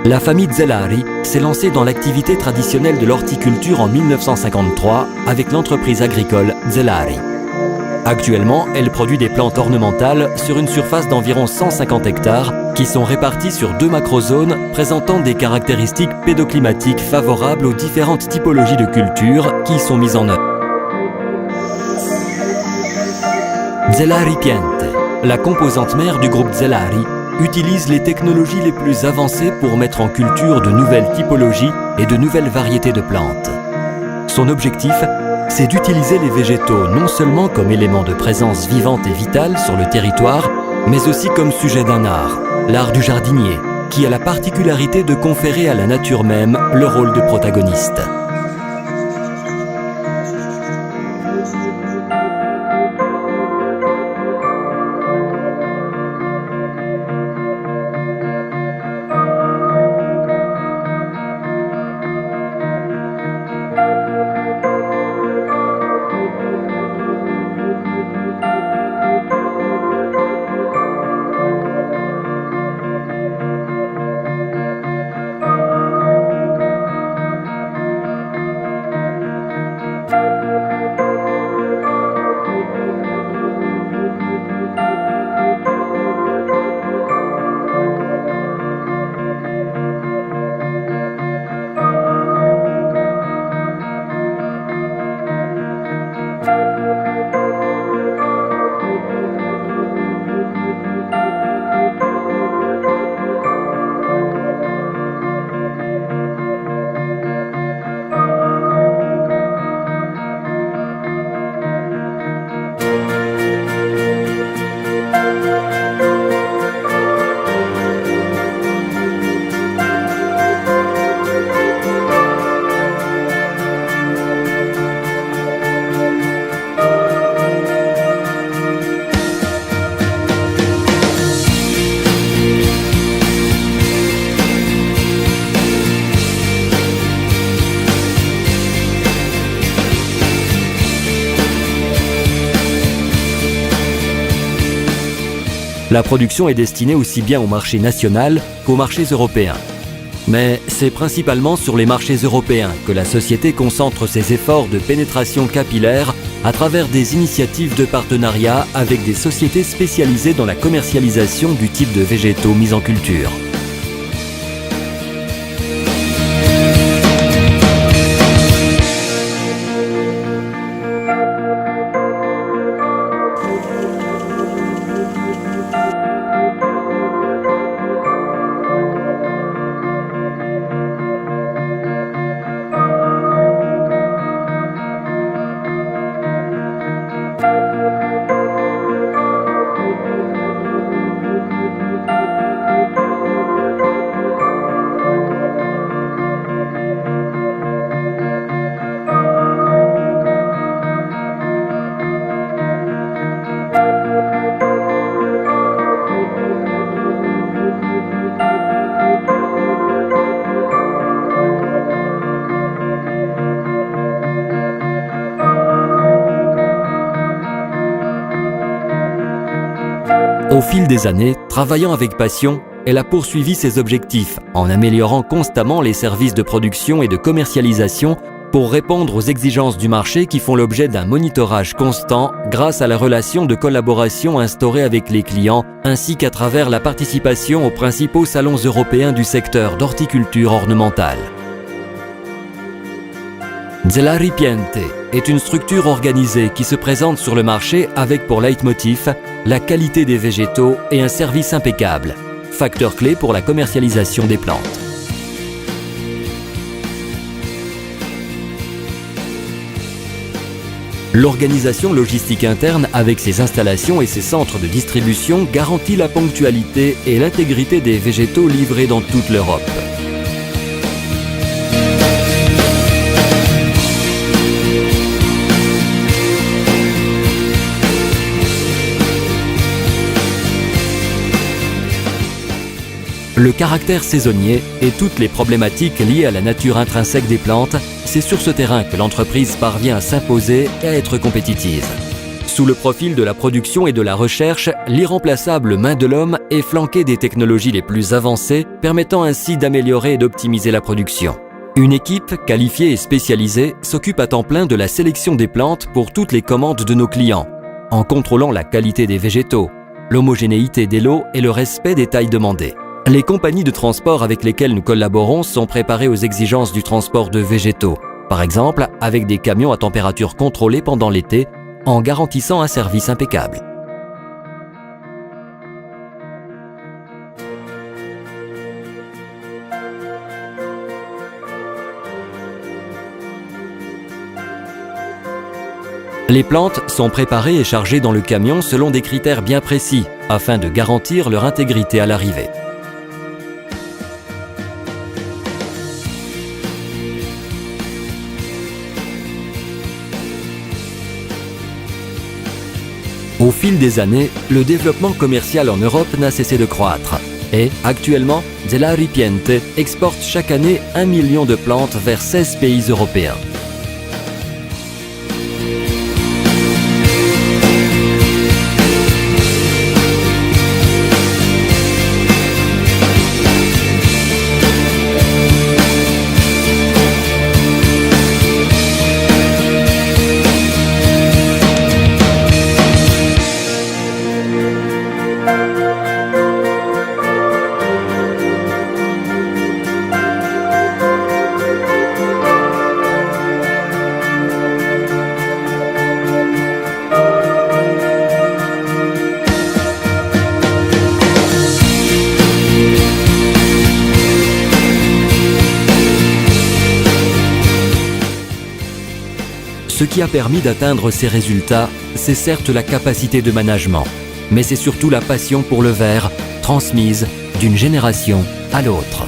La famille Zellari s'est lancée dans l'activité traditionnelle de l'horticulture en 1953 avec l'entreprise agricole Zellari. Actuellement, elle produit des plantes ornementales sur une surface d'environ 150 hectares qui sont réparties sur 2 macrozones présentant des caractéristiques pédoclimatiques favorables aux différentes typologies de cultures qui y sont mises en œuvre. Zellari Piente, la composante mère du groupe Zellari, utilise les technologies les plus avancées pour mettre en culture de nouvelles typologies et de nouvelles variétés de plantes. Son objectif, c'est d'utiliser les végétaux non seulement comme élément de présence vivante et vitale sur le territoire, mais aussi comme sujet d'un art, l'art du jardinier, qui a la particularité de conférer à la nature même le rôle de protagoniste. La production est destinée aussi bien au marché national qu'aux marchés européens. Mais c'est principalement sur les marchés européens que la société concentre ses efforts de pénétration capillaire à travers des initiatives de partenariat avec des sociétés spécialisées dans la commercialisation du type de végétaux mis en culture. Au fil des années, travaillant avec passion, elle a poursuivi ses objectifs en améliorant constamment les services de production et de commercialisation pour répondre aux exigences du marché qui font l'objet d'un monitorage constant grâce à la relation de collaboration instaurée avec les clients ainsi qu'à travers la participation aux principaux salons européens du secteur d'horticulture ornementale. Zellari Piente est une structure organisée qui se présente sur le marché avec pour leitmotiv la qualité des végétaux et un service impeccable, facteur clé pour la commercialisation des plantes. L'organisation logistique interne avec ses installations et ses centres de distribution garantit la ponctualité et l'intégrité des végétaux livrés dans toute l'Europe. Le caractère saisonnier et toutes les problématiques liées à la nature intrinsèque des plantes, c'est sur ce terrain que l'entreprise parvient à s'imposer et à être compétitive. Sous le profil de la production et de la recherche, l'irremplaçable main de l'homme est flanquée des technologies les plus avancées, permettant ainsi d'améliorer et d'optimiser la production. Une équipe qualifiée et spécialisée s'occupe à temps plein de la sélection des plantes pour toutes les commandes de nos clients, en contrôlant la qualité des végétaux, l'homogénéité des lots et le respect des tailles demandées. Les compagnies de transport avec lesquelles nous collaborons sont préparées aux exigences du transport de végétaux, par exemple avec des camions à température contrôlée pendant l'été, en garantissant un service impeccable. Les plantes sont préparées et chargées dans le camion selon des critères bien précis, afin de garantir leur intégrité à l'arrivée. Au fil des années, le développement commercial en Europe n'a cessé de croître. Et, actuellement, Zelaripiente exporte chaque année 1 million de plantes vers 16 pays européens. Ce qui a permis d'atteindre ces résultats, c'est certes la capacité de management, mais c'est surtout la passion pour le verre, transmise d'une génération à l'autre.